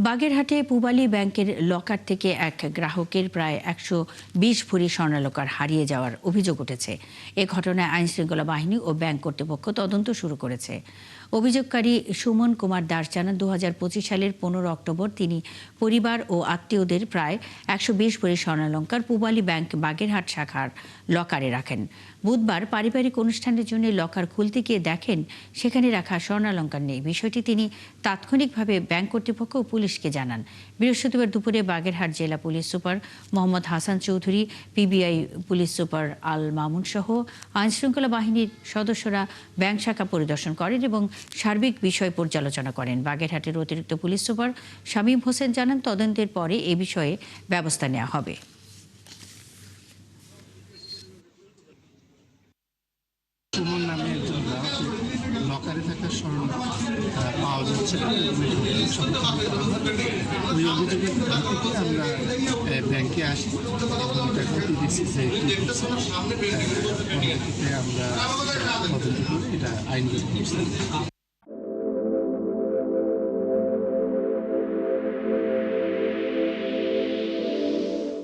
বাগেরহাটে পূবালী ব্যাংকের লকার থেকে এক গ্রাহকের প্রায় ১২০ ভরি স্বর্ণালংকার হারিয়ে যাওয়ার অভিযোগ উঠেছে। এ ঘটনায় আইনশৃঙ্খলা বাহিনী ও ব্যাংক কর্তৃপক্ষ তদন্ত শুরু করেছে। অভিযোগকারী সুমন কুমার দাস জানান, ২০২৫ সালের ১৫ অক্টোবর তিনি পরিবার ও আত্মীয়দের প্রায় ১২০ ভরি স্বর্ণালংকার পূবালী ব্যাংক বাগেরহাট শাখার লকারে রাখেন। বুধবার পারিবারিক অনুষ্ঠানের জন্য লকার খুলতে গিয়ে দেখেন সেখানে রাখা স্বর্ণালংকার নেই। বিষয়টি তিনি তাৎক্ষণিকভাবে ব্যাংক কর্তৃপক্ষ ও পুলিশকে জানান। বৃহস্পতিবার দুপুরে বাগেরহাট জেলা police super Mohammad Hasan Chowdhury, PBI police super Al Mamun সহ আইনশৃঙ্খলা বাহিনীর সদস্যরা ব্যাংক শাখা পরিদর্শন করেন এবং সার্বিক বিষয় পর্যালোচনা করেন। বাগেরহাটের অতিরিক্ত পুলিশ সুপার শামীম হোসেন জানান, তদন্তের পরে এ বিষয়ে ব্যবস্থা নেওয়া হবে। সুমন নামে একজন গ্রাহকের লকারে থাকা স্বর্ণ পাওয়া যাচ্ছে না, ওই অভিযোগের ভিত্তিতে আমরা ব্যাংকে আসি এবং এটাকে দেখছি যে পরবর্তীতে আমরা তদন্ত করে এটা আইনগত